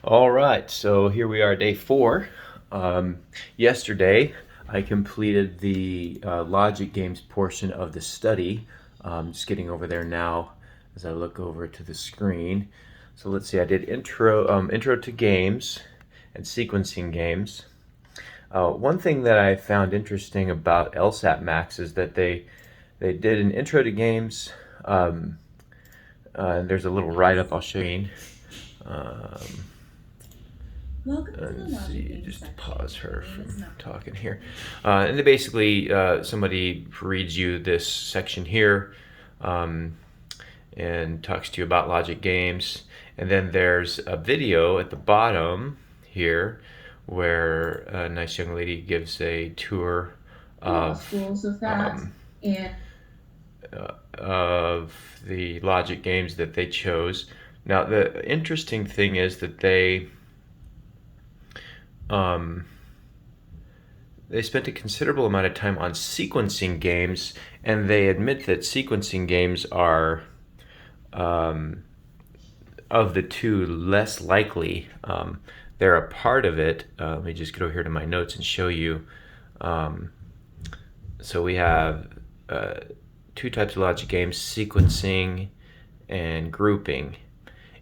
All right, so here we are, day 4. Yesterday, I completed the logic games portion of the study. Just getting over there now as I look over to the screen. So let's see, I did intro to games and sequencing games. One thing that I found interesting about LSAT Max is that they did an intro to games. There's a little write-up I'll show you. Welcome to the Let's Logic see, Games just section. pause her Your name is from not- talking here. And then basically, somebody reads you this section here and talks to you about logic games. And then there's a video at the bottom here where a nice young lady gives a tour Law of school so fast um, and of the logic games that they chose. Now, the interesting thing is that um, they spent a considerable amount of time on sequencing games, and they admit that sequencing games are, um, of the two, less likely. They're a part of it. Let me just get over here to my notes and show you. Um, so we have two types of logic games: sequencing and grouping.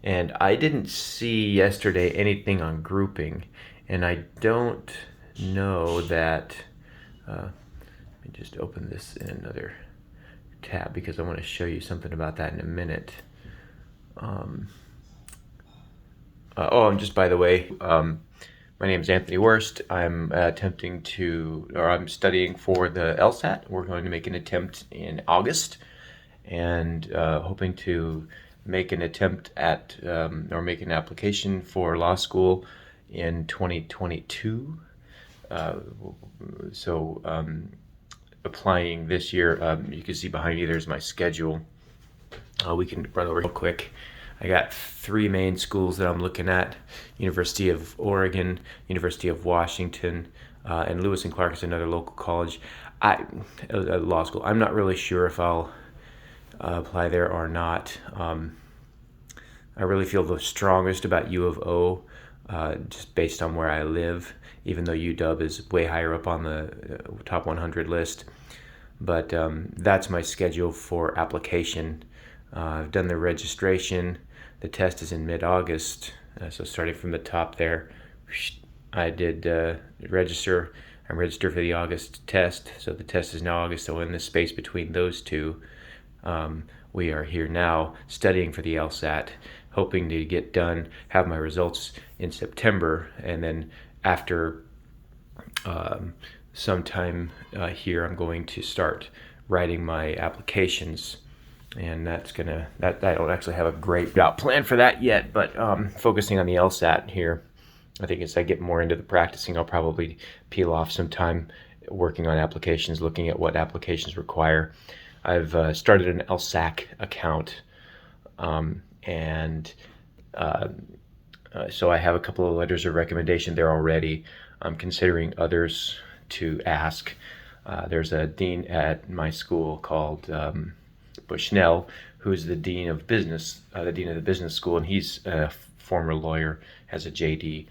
And I didn't see yesterday anything on grouping, and I don't know that. Let me just open this in another tab because I want to show you something about that in a minute. And just by the way, my name is Anthony Worst. I'm I'm studying for the LSAT. We're going to make an attempt in August, and hoping to make an attempt at or make an application for law school in 2022. Uh, Applying this year, you can see behind me there's my schedule. We can run over real quick. I got 3 main schools that I'm looking at: University of Oregon, University of Washington, and Lewis and Clark is another local college. Law school. I'm not really sure if I'll apply there or not. I really feel the strongest about U of O, just based on where I live, even though UW is way higher up on the top 100 list. But that's my schedule for application. I've done the registration. The test is in mid-August, so starting from the top there, I did register. I'm registered for the August test, so the test is now August. So in the space between those two, we are here now studying for the LSAT, hoping to get done, have my results in September, and then after sometime here, I'm going to start writing my applications. And that's gonna, that I don't actually have a great plan for that yet, but focusing on the LSAT here. I think as I get more into the practicing, I'll probably peel off some time working on applications, looking at what applications require. I've started an LSAC account, and so I have a couple of letters of recommendation there already. I'm considering others to ask. There's a dean at my school called Bushnell, who's the dean of business, the dean of the business school, and he's a former lawyer, has a JD.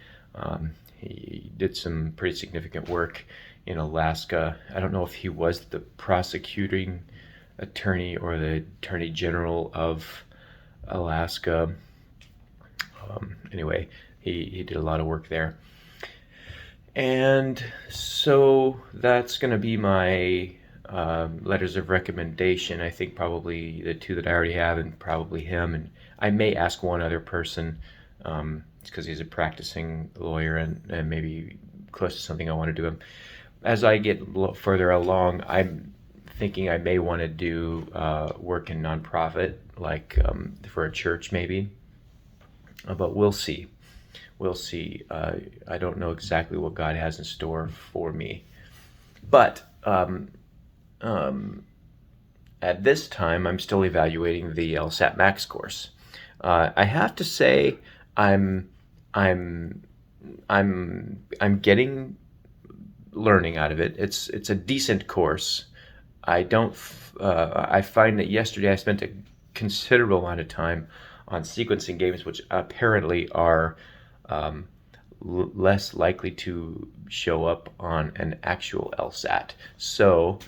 He did some pretty significant work in Alaska. I don't know if he was the prosecuting attorney or the attorney general of Alaska. Anyway, he did a lot of work there. And so that's going to be my letters of recommendation. I think probably the 2 that I already have, and probably him. And I may ask one other person, because he's a practicing lawyer and maybe close to something I want to do. As I get further along, I'm thinking I may want to do work in nonprofit, like for a church maybe. But we'll see. We'll see. I don't know exactly what God has in store for me. But at this time, I'm still evaluating the LSAT Max course. I have to say, I'm I'm I'm getting learning out of it. It's a decent course. I don't. I find that yesterday I spent a considerable amount of time on sequencing games, which apparently are less likely to show up on an actual LSAT. So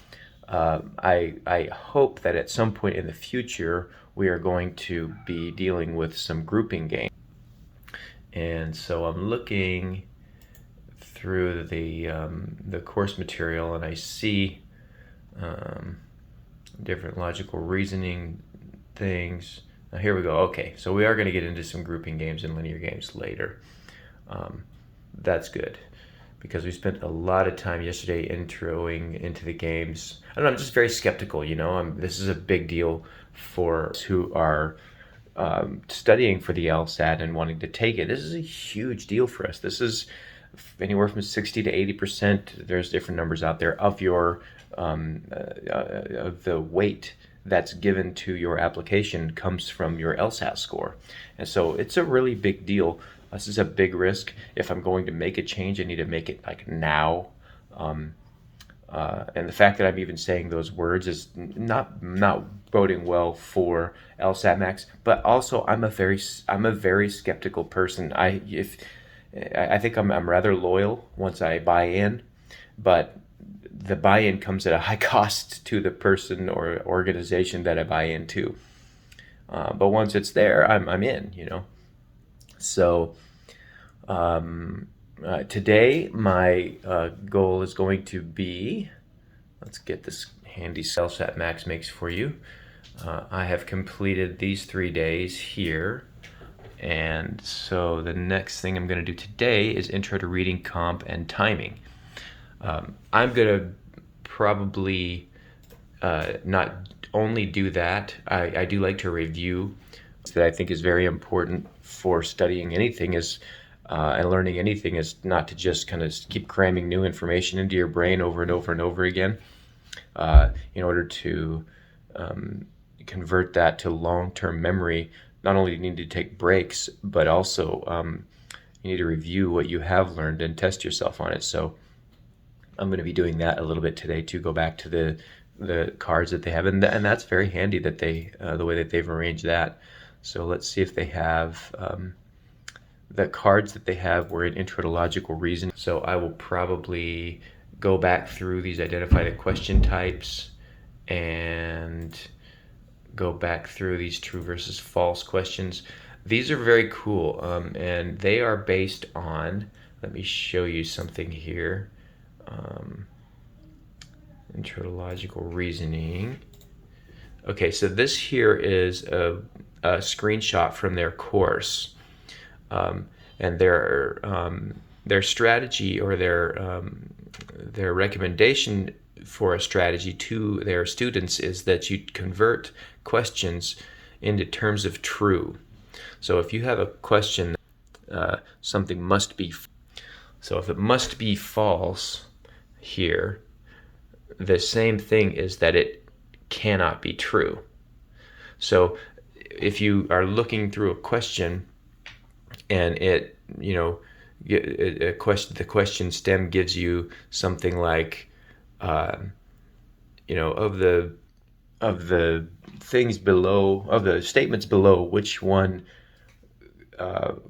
I hope that at some point in the future we are going to be dealing with some grouping games. And so I'm looking through the course material, and I see different logical reasoning things. Now here we go. Okay, so we are going to get into some grouping games and linear games later. That's good, because we spent a lot of time yesterday introing into the games. I don't know, I'm just very skeptical, this is a big deal for us who are studying for the LSAT and wanting to take it. This is a huge deal for us. This is anywhere from 60 to 80%. There's different numbers out there of your of the weight that's given to your application comes from your LSAT score. And so it's a really big deal. This is a big risk. If I'm going to make a change, I need to make it like now. And the fact that I'm even saying those words is not boding well for LSAT Max. But also, I'm a very skeptical person. I think I'm rather loyal once I buy in, but the buy-in comes at a high cost to the person or organization that I buy into. But once it's there, I'm in. So today my goal is going to be, let's get this handy LSAT Max makes for you. I have completed these 3 days here. And so the next thing I'm going to do today is Intro to Reading, Comp, and Timing. I'm going to probably not only do that. I do like to review. That I think is very important for studying anything and learning anything is not to just kind of keep cramming new information into your brain over and over and over again. In order to convert that to long-term memory, not only do you need to take breaks, but also you need to review what you have learned and test yourself on it. So I'm going to be doing that a little bit today to go back to the cards that they have, and that's very handy that they the way that they've arranged that. So let's see if they have the cards that they have were in Intro to Logical Reasoning. So I will probably go back through these, identify the question types, and go back through these true versus false questions. These are very cool, and they are based on, let me show you something here. Intro to Logical Reasoning. Okay, so this here is a screenshot from their course, and their strategy or their recommendation for a strategy to their students is that you convert questions into terms of true. So if you have a question, something must be. So if it must be false here, the same thing is that it cannot be true. So if you are looking through a question and it, the question stem gives you something like, of the things below, of the statements below, which one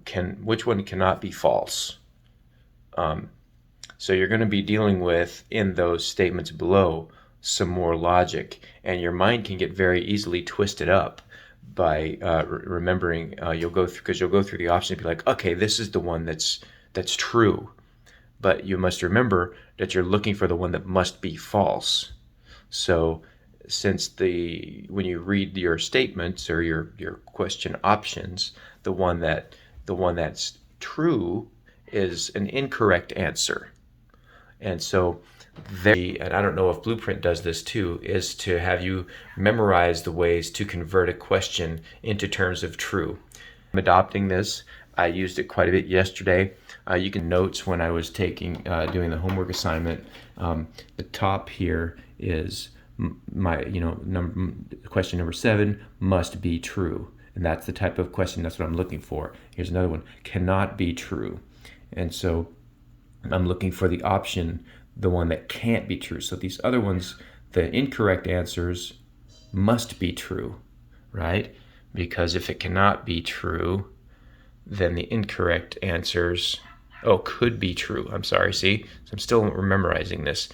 cannot be false. So you're going to be dealing with, in those statements below, some more logic, and your mind can get very easily twisted up by remembering. You'll go through the options and be like, okay, this is the one that's true, but you must remember that you're looking for the one that must be false. So since when you read your statements or your question options, the one that's true is an incorrect answer. And so and I don't know if Blueprint does this too, is to have you memorize the ways to convert a question into terms of true. I'm adopting this. I used it quite a bit yesterday. You can notes when I was doing the homework assignment. The top here is my, question number 7 must be true. And that's the type of question, that's what I'm looking for. Here's another one, cannot be true. And so I'm looking for the option, the one that can't be true. So these other ones, the incorrect answers must be true, right? Because if it cannot be true, then the incorrect answers, could be true. I'm sorry, see? So I'm still memorizing this.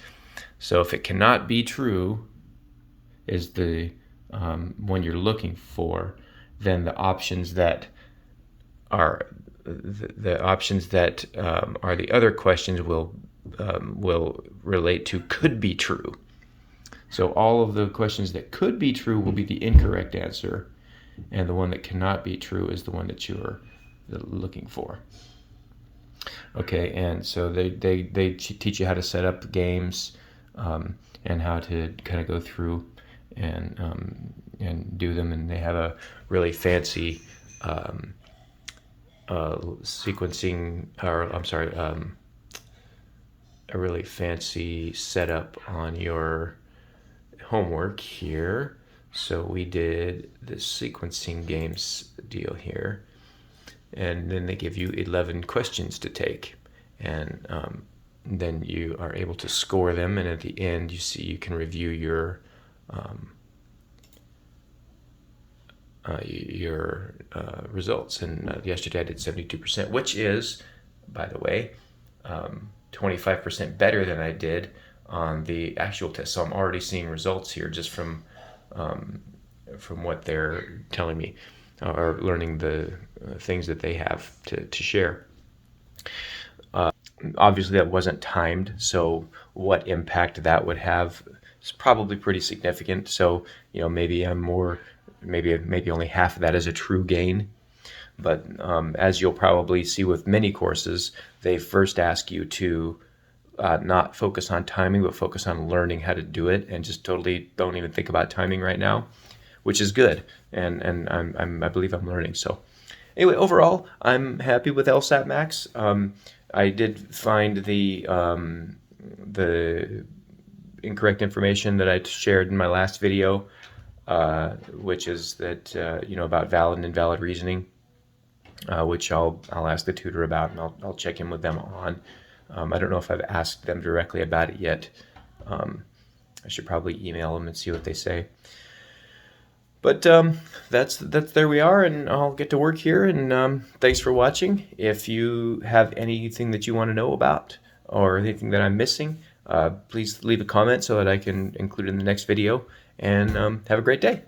So if it cannot be true is the one you're looking for, then the options that are the options that are the other questions will relate to could be true. So all of the questions that could be true will be the incorrect answer, and the one that cannot be true is the one that you're looking for. Okay, and so they teach you how to set up games and how to kind of go through and do them, and they have a really fancy sequencing, or I'm sorry, a really fancy setup on your homework here. So we did the sequencing games deal here, and then they give you 11 questions to take, and then you are able to score them, and at the end you can review your results. And yesterday I did 72%, which is, by the way, 25% better than I did on the actual test. So I'm already seeing results here just from what they're telling me, or learning the things that they have to share. Obviously that wasn't timed, so what impact that would have is probably pretty significant. So maybe I'm more, maybe only half of that is a true gain. But as you'll probably see with many courses, they first ask you to not focus on timing, but focus on learning how to do it, and just totally don't even think about timing right now, which is good. And I believe I'm learning. So anyway, overall, I'm happy with LSAT Max. I did find the incorrect information that I shared in my last video, which is that about valid and invalid reasoning, which I'll ask the tutor about, and I'll check in with them on. I don't know if I've asked them directly about it yet. I should probably email them and see what they say. But that's there we are, and I'll get to work here. And thanks for watching. If you have anything that you want to know about, or anything that I'm missing, please leave a comment so that I can include it in the next video. And have a great day.